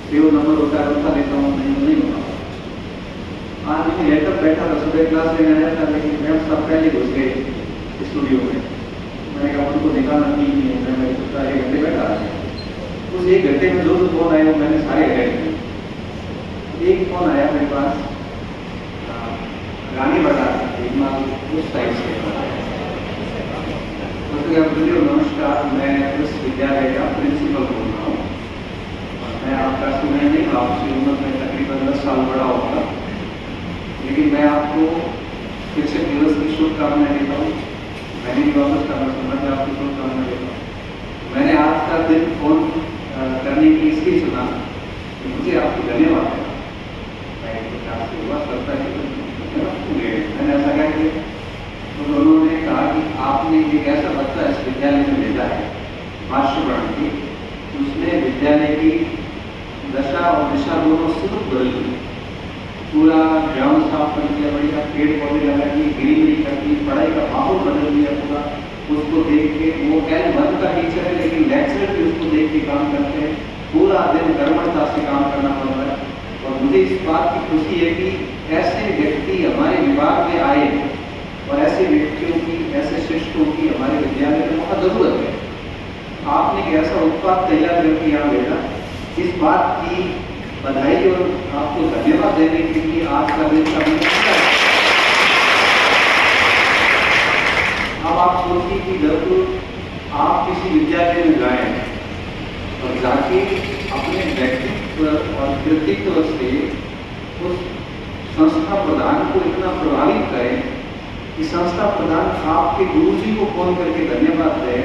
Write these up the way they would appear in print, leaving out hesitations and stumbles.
Save number होता है उसका लेता हूँ, नहीं होता। आज मैं लेटअप बैठा था, सुबह क्लास लेने आया था, लेकिन मैम सब पहले घुस गए स्टूडियो में। मैंने कहा उनको निकालना ठीक नहीं है, मैं सोचा 1 घंटे बैठा रहा। उस 1 घंटे में जो फोन आए वो मैंने सारे अटेंड किए। एक फोन आया मेरे पास रानी बता उस साइड से, नमस्कार, मैं उस विद्यालय का प्रिंसिपल बोल रहा हूँ। मैं आपका स्टूडेंट नहीं, आपसे उम्र में तकरीबन 10 साल बड़ा होगा, लेकिन मैं आपको शिक्षक दिवस की शुभकामनाएं देता हूँ। मैंने भी वापस करना सुना कि आपको शुभकामनाएं देता हूँ। मैंने आज का दिन फोन करने की इसलिए चुना कि मुझे आपको धन्यवाद देना। मैं हुआ लगता है मैंने ऐसा कहा कि तो उन्होंने कहा कि आपने एक ऐसा बच्चा इस विद्यालय में भेजा है मास्टर की, उसने विद्यालय की दशा और दिशा दोनों सिर्फ बदल दी। पूरा ग्राउंड साफ कर दिया, बढ़िया पेड़ पौधे लगा दिए, ग्रीनरी कर दी, पढ़ाई का माहौल बदल दिया पूरा। उसको देख के वो क्या 1 का टीचर है, लेकिन लेक्चर भी उसको देख के काम करते हैं। पूरा दिन कर्मठता से काम करना पड़ रहा है। और मुझे इस बात की खुशी है कि ऐसे व्यक्ति हमारे विभाग में आए और ऐसे व्यक्तियों की, ऐसे शिष्टों की हमारे विद्यालय में बहुत जरूरत है। आपने एक ऐसा उत्पाद तैयार करके यहाँ भेजा, इस बात की बधाई और आपको धन्यवाद देने के लिए आज का दिन का। अब आप सोचिए कि जब आप किसी विद्यालय में जाएं और जाके अपने व्यक्तित्व और कृतित्व से उस संस्था प्रधान को इतना प्रभावित करें कि संस्था प्रधान आपके गुरुजी को फोन करके धन्यवाद दें।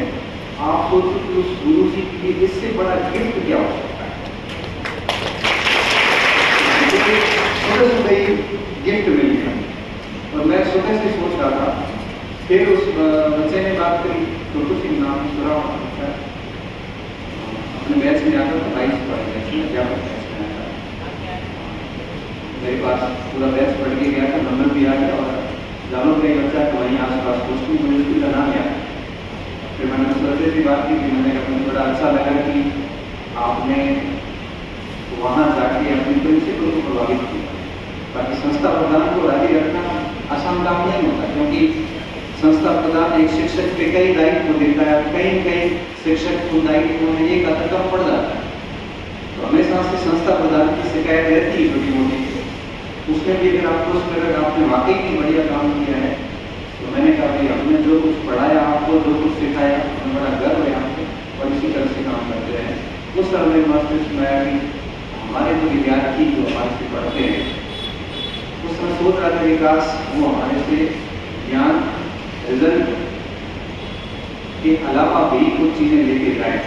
आप सोचो कि उस गुरुजी के लिए इससे बड़ा गिफ्ट क्या हो सकता है। सुबह सुबह ही गिफ्ट मिल गया और मैं सुबह से सोच रहा था। फिर उस बच्चे ने बात करी, तो कुछ नाम सुना होता है, अपने बैच में आता था, 22 पढ़ गया मेरे पास पूरा बैच पढ़ के गया था, नंबर भी आ गया और जानो का बच्चा तो वहीं आस पास दोस्तों मुझे उसकी नाम याद। फिर मैंने सोचे भी बात की, मैंने कहा मुझे बड़ा अच्छा लगा कि आपने वहाँ जाके अपने प्रिंसिपल को प्रभावित किया। बाकी संस्था प्रधान को राजी रखना आसान काम नहीं होता, क्योंकि संस्था प्रधान एक शिक्षक पे कई दायित्व देता है। कई शिक्षक उन दायित्वों में एक अतर कम पड़ जाता है। तो हमेशा से संस्था प्रधान की शिकायत रहती है छोटी मोटी, उसमें भी अगर आपको उस तरह आपने वाकई में बढ़िया काम किया है तो मैंने कहा कि हमने जो कुछ पढ़ाया, आपको जो कुछ सिखाया, हमें बड़ा गर्व है आपको और इसी तरह से काम करते हैं। उस समय मेरे मस्तिष्क में आया कि हमारे जो विद्यार्थी जो हमारे से पढ़ते हैं, उस समय सोच रहा था विकास वो हमारे से ज्ञान रिजल्ट के अलावा भी कुछ चीज़ें लेके जाए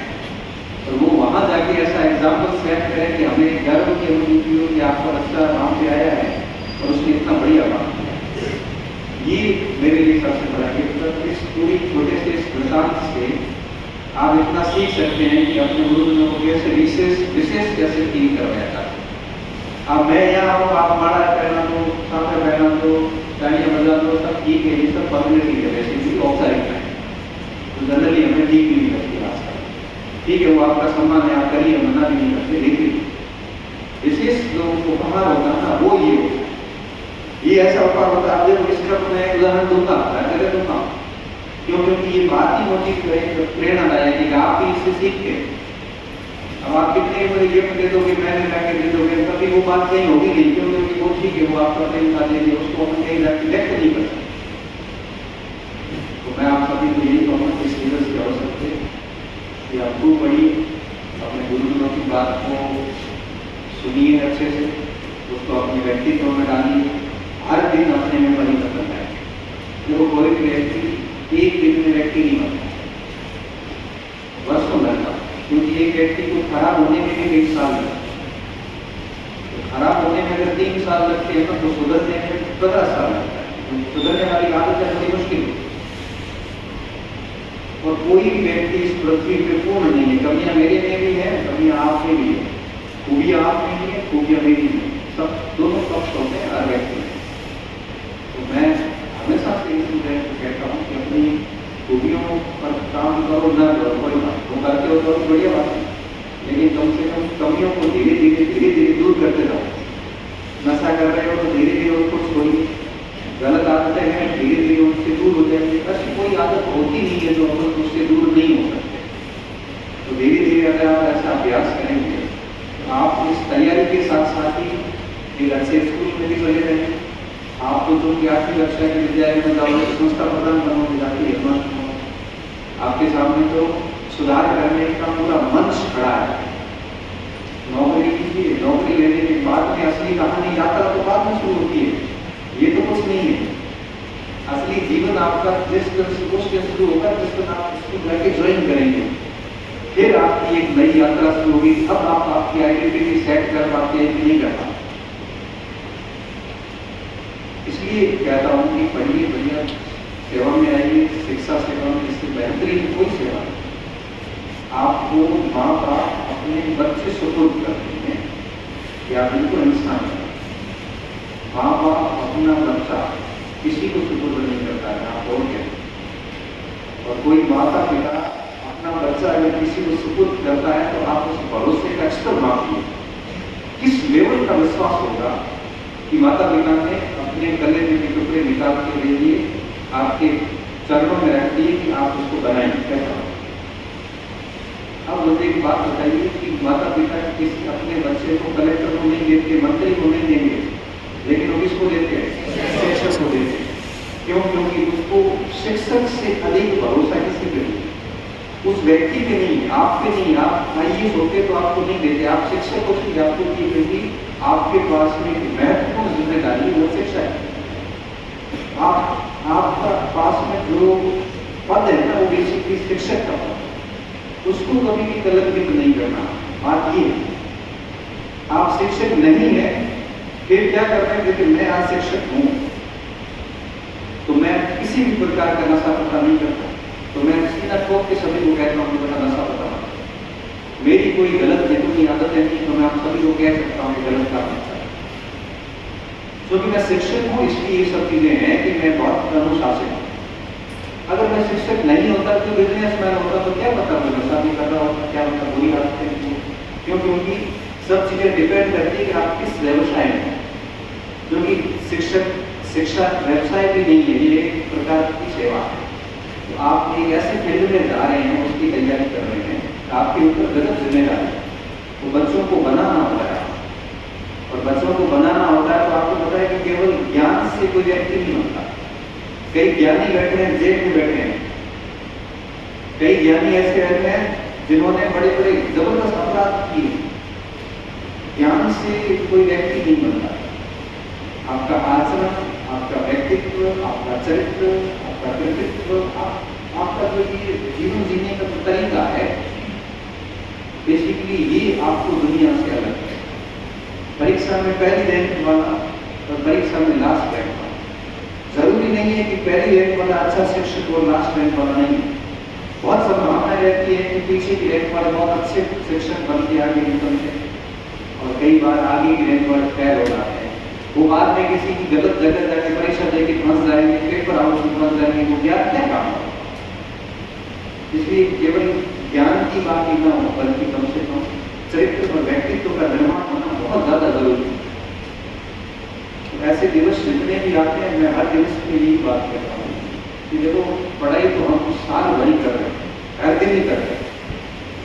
और वो वहाँ जाके ऐसा एग्जाम्पल सेट करें कि हमें गर्व की अनुभूति हो कि आपका बच्चा वहाँ पे आया है और उसने इतना बढ़िया काम किया। ये मेरे लिए सबसे बड़ा गिफ्ट है। इस पूरी छोटे से इस वृतांत से आप इतना सीख सकते हैं कि अपने गुरुजनों को कैसे विशेष कैसे फील करवाया जाता है। अब मैं यहाँ हूँ, आप माड़ा पहना दो, सामने पहना दो, तालियां बजा दो, सब ठीक है, ये सब फॉर्मेलिटी है, वैसे औपचारिकता है, तो जनरली हमें ठीक भी नहीं लगती आजकल। ठीक है, वो आपका सम्मान है, आप करिए, मना भी नहीं करते, लेकिन विशेष जो उपहार होता है ना, वो ये होता है। ये ऐसा उपहार होता है, जब इसका मैं उदाहरण दूंगा, क्योंकि ये बात ही होती है प्रेरणादायक है कि आप भी इससे सीख के अब आप कितने बड़े गिफ्ट दे दोगे, मैंने लाके दे दोगे, कभी वो बात कहीं होगी नहीं, क्योंकि वो ठीक है, वो आपका प्रेम का देंगे, उसको हम कहीं जाके व्यक्त नहीं कर सकते। तो मैं आप सभी को यही कहूँगा कि इस दिवस के अवसर पे कि आप खूब पढ़िए, अपने गुरुजनों की बात को सुनिए अच्छे से, उसको अपने व्यक्तित्व में डालिए, हर दिन अपने में परिवर्तन आए। देखो कोई भी व्यक्ति एक दिन में व्यक्ति नहीं बनता, वर्षों लगता, क्योंकि एक व्यक्ति को खराब होने में भी 1 साल लगता है। तो खराब होने में अगर 3 साल लगते हैं तो सुधरने में 15 साल लगता है। सुधरने वाली आदत है बड़ी मुश्किल है। और कोई भी व्यक्ति इस पृथ्वी पे पूर्ण नहीं है, कमियां मेरे में भी है, कमियां आप में भी है, खूबियां आप में भी है, खूबियां मेरी भी है, सब दोनों पक्ष होते हैं हर व्यक्ति में। तो मैं हमेशा से इस स्टूडेंट को कहता हूँ कि अपनी खूबियों पर काम करो, न करो, कोई बात वो करते हो तो बढ़िया बात है, लेकिन कम से कम कमियों को धीरे धीरे इस तैयारी के साथ साथ ही एक अच्छे स्कूल में भी चले रहे हैं। आप तो जो कि 8वीं कक्षा के विद्यालय में जाओगे, संस्था प्रदान करने जाती है, आपके सामने तो सुधार करने का पूरा मंच खड़ा है। नौकरी कीजिए, नौकरी लेने के बाद में असली कहानी यात्रा तो बाद में शुरू होती है। ये तो कुछ नहीं है। असली जीवन आपका जिस दिन से शुरू होगा, जिस दिन आप स्कूल जाके ज्वाइन करेंगे, फिर आपकी एक नई यात्रा शुरू होगी। अब आप आपकी आइडेंटिटी सेट कर पाते हैं कि नहीं कर पाते। इसलिए कहता हूँ कि पढ़िए, बढ़िया सेवा में आइए। शिक्षा सेवा में इससे बेहतरीन कोई सेवा नहीं। आपको माँ बाप अपने बच्चे सुपुर्द करते हैं या बिल्कुल इंसान है। माँ बाप अपना बच्चा किसी को सुपुर्द नहीं करता है, आप और कहते। और कोई माता पिता अपना बच्चा अगर किसी को सुपुर्द करता है तो आप उस भरोसे का स्तर मापिए। किस लेवल का विश्वास होगा कि माता पिता ने अपने गले में के टुकड़े निकाल के दे दिए, आपके चरणों में रख दिए कि आप उसको बनाएं। कैसा? अब मुझे एक बात बताइए कि माता पिता किसी अपने बच्चे को कलेक्टर को नहीं देते, मंत्री को नहीं देंगे, लेकिन वो किसको देते हैं? शिक्षक को देते हैं। क्यों? क्योंकि उसको शिक्षक से अधिक भरोसा किसी पे नहीं, उस व्यक्ति पे नहीं, आप पे नहीं। आप आईएएस होते तो आपको नहीं देते, आप शिक्षक को नहीं आपको की, क्योंकि आपके पास में महत्वपूर्ण जिम्मेदारी वो शिक्षा है। आपका पास में जो पद है ना, वो बेसिकली शिक्षक का पद, उसको कभी भी कलंकित नहीं करना। बात ये, आप शिक्षक नहीं है, फिर क्या कर रहे हैं कि मैं आज शिक्षक हूं तो मैं किसी भी प्रकार का नशा पता नहीं करता, तो मैं सीधा ठोक के सभी को कहता हूँ कि नशा पता मेरी कोई गलत नहीं आदत है नहीं, तो मैं आप सभी को कह सकता हूँ कि गलत काम है। क्योंकि मैं शिक्षक हूँ, इसलिए ये सब चीजें हैं कि मैं बहुत अनुशासित हूँ। अगर मैं शिक्षक नहीं होता तो बिजनेसमैन होता तो क्या पता मैं नशा भी कर रहा होता, क्या पता बुरी आदतें थी। क्यों? क्योंकि सब चीजें डिपेंड करती है कि आप किस व्यवसाय में हैं। क्योंकि शिक्षा व्यवसाय भी नहीं है, ये एक प्रकार की सेवा है। तो आप एक ऐसे फील्ड में जा रहे हैं, उसकी तैयारी कर रहे हैं, तो आपके ऊपर गलत जिम्मेदारी है। तो बच्चों को बनाना होता है, और बच्चों को बनाना होता है तो आपको पता है कि केवल ज्ञान से कोई व्यक्ति नहीं बनता। कई ज्ञानी बैठे हैं, जेल में बैठे हैं। कई ज्ञानी ऐसे रहते हैं जिन्होंने बड़े बड़े जबरदस्त अपराध किए। ज्ञान से कोई व्यक्ति नहीं बनता। आपका आचरण, आपका व्यक्तित्व, आपका चरित्र, आपका कृतित्व, आपका जो ये जीवन जीने का जो तरीका है, बेसिकली ये आपको दुनिया से अलग है। परीक्षा में पहली रैंक वाला और परीक्षा में लास्ट रैंक वाला, जरूरी नहीं है कि पहली रैंक वाला अच्छा शिक्षक और लास्ट रैंक वाला नहीं। बहुत संभावना रहती है कि पीछे की रैंक वाले बहुत अच्छे शिक्षक बन के आगे निकलते हैं, और कई बार आगे की रैंक वाले फेल हो जाते हैं। वो बाद में किसी की गलत जगह जाके परीक्षा देके फंस जाएंगे, पेपर आउट में फंस जाएंगे, वो ज्ञान क्या काम है। इसलिए केवल ज्ञान की बात ही ना हो, बल्कि कम से कम चरित्र और व्यक्तित्व का निर्माण होना बहुत ज्यादा जरूरी है। तो ऐसे दिवस जितने भी आते हैं, मैं हर दिवस की यही बात करता हूँ कि देखो, पढ़ाई तो हम साल भर ही कर रहे हैं, हर दिन ही कर रहे हैं,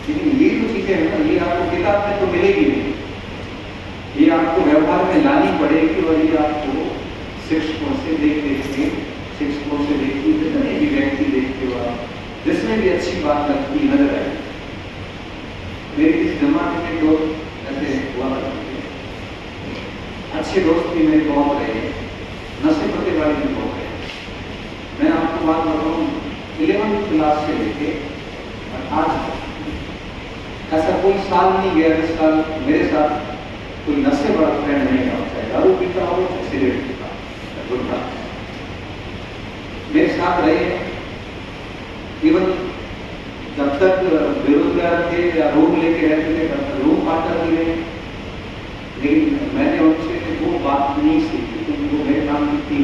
लेकिन ये जो चीजें हैं ना, ये आपको किताब में तो मिलेगी नहीं, ये आपको व्यवहार में लानी पड़ेगी। और ये आपको शिक्षकों से देख के, शिक्षकों से देखते जितने भी व्यक्ति देखते हो आप, जिसमें भी अच्छी बात लगती नजर आए। मेरे इस जमाने में दोस्त ऐसे हुआ करते थे, अच्छे दोस्त भी मेरे बहुत रहे, नशे पत्ते वाले भी बहुत रहे। मैं आपको बात बताऊँ, 11वीं क्लास से लेके और आज ऐसा कोई साल नहीं गया जिस साल मेरे साथ कोई नशे वाला फ्रेंड नहीं रहा, चाहे दारू पीता हो, चाहे सिगरेट पीता हो, गुटखा मेरे साथ रहे। इवन जब तक बेरोजगार थे या रूम लेके रहते थे, तब तक रूम पार्टनर भी रहे, लेकिन मैंने उनसे वो बात नहीं सीखी क्योंकि वो मेरे काम की थी।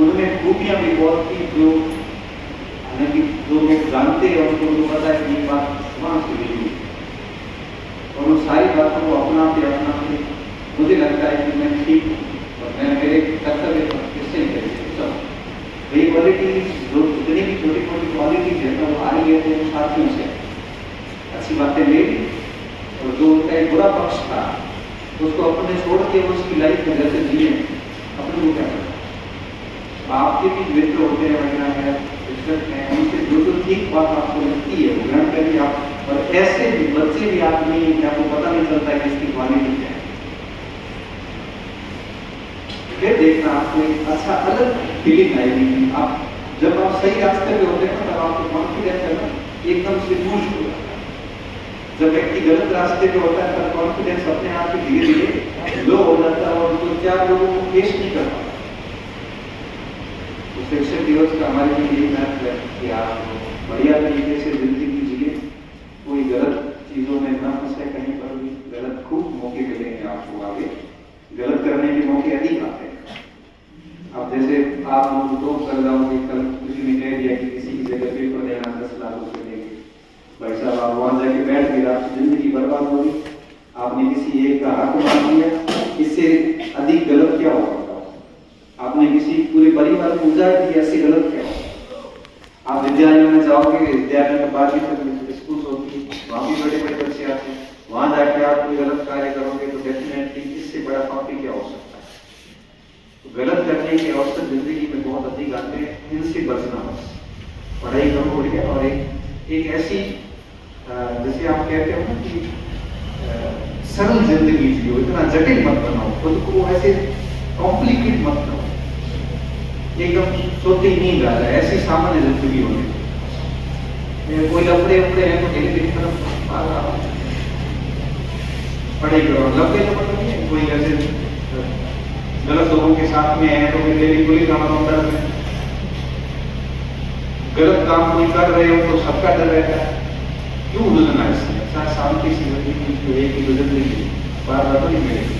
उनमें खूबियां भी बहुत थी जो हालांकि जो लोग जानते हैं और उनको पता है कि ये बात वहाँ से मिली, और उन सारी बातों को अपनाते मुझे लगता है कि मैं ठीक हूँ और मैं मेरे कर्तव्य पर किससे नहीं ये क्वालिटी जो जितनी भी छोटी छोटी क्वालिटीज है ना, वो आ रही है तो साथियों से अच्छी बातें ले ली, और जो उसका एक बुरा पक्ष था, उसको अपने छोड़ के उसकी लाइफ में जैसे जिए अपने को क्या करना। आपके भी मित्र होते हैं, महिला है, शिक्षक हैं, उनसे जो ठीक बात आपको लगती है वो ग्रहण करिए आप। और ऐसे भी बच्चे भी आदमी आपको पता नहीं चलता है कि इसकी क्वालिटी क्या है, फिर देखना आपको एक अच्छा अलग फीलिंग आएगी। आप जब आप सही रास्ते पे होते हैं तब आपको कॉन्फिडेंस है ना एकदम से बूस्ट हो जाता है। जब व्यक्ति गलत रास्ते पे होता है तब कॉन्फिडेंस अपने आप ही धीरे धीरे लो हो जाता है और दो चार लोगों को फेस नहीं कर पाता। तो शिक्षक दिवस का हमारे लिए यही महत्व है कि आप बढ़िया तरीके से जिंदगी जिए, कोई गलत चीजों में न फंसे, कहीं पर भी गलत खूब मौके मिलेंगे आपको, आगे गलत करने के मौके अधिक आते हैं। अब जैसे आप लोग तो कर जाओगे, कल किसी ने कह दिया कि किसी की जगह पेपर देना 10 लाख रुपए देंगे, भाई साहब आप वहां जाके बैठ गए, आपकी जिंदगी बर्बाद होगी, आपने किसी एक का हक मार दिया, इससे अधिक गलत क्या होगा? आपने किसी पूरे परिवार को उजाड़ दिया, इससे गलत क्या होगा? आप विद्यालयों में जाओगे, विद्यालय में 12वीं तक स्कूल होती है, वहां भी बड़े बड़े बच्चे आते हैं, वहां जाके आप कोई गलत कार्य करोगे तो डेफिनेटली इससे बड़ा पापी क्या हो सकता है? तो गलत करने के अवसर जिंदगी में बहुत अधिक आते हैं, इनसे बचना बस, पढ़ाई करो बढ़िया। और एक ऐसी जैसे आप कहते हो ना कि सरल जिंदगी जियो, इतना जटिल मत बनाओ खुद को, ऐसे कॉम्प्लिकेट मत करो, एकदम सोते ही नींद आ जाए, ऐसी सामान्य जिंदगी होनी चाहिए। कोई लफड़े उफड़े हैं तो मेरी तेरी तरफ पढ़ाई करो, लफड़े तो मतलब नहीं है, कोई ऐसे गलत लोगों के साथ में है तो फिर तेरी पुलिस का डर है, गलत काम कोई कर रहे हो तो सबका डर रहता है, क्यों उलझना है इसमें? शांति से जिंदगी एक ही गुजर लीजिए, बार बार तो नहीं मिलेगी।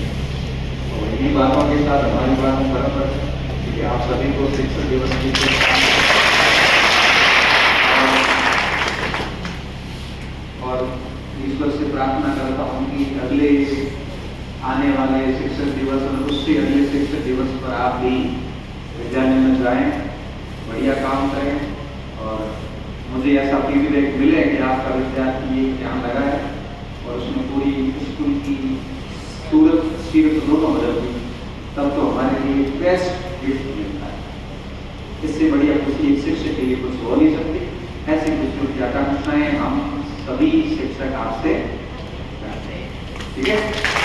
और इन्हीं बातों के साथ हमारी बात हम खत्म करते हैं। ठीक है, आप सभी को शिक्षक दिवस की और ईश्वर से प्रार्थना करता हूँ कि अगले आने वाले शिक्षक दिवस और उससे अगले शिक्षक दिवस पर आप भी विद्यालय में जाएं, बढ़िया काम करें। और मुझे ऐसा फीडबैक मिले कि आपका विद्यार्थी ये ध्यान लगाए और उसमें पूरी स्कूल की सूरत सीरत दोनों बदल दी, तब तो हमारे लिए बेस्ट गिफ्ट मिलता है। इससे बढ़िया खुशी एक शिक्षक के लिए कुछ हो नहीं सकती। ऐसी खुशियों की आकांक्षाएं हम सभी शिक्षक आपसे करते हैं। ठीक है।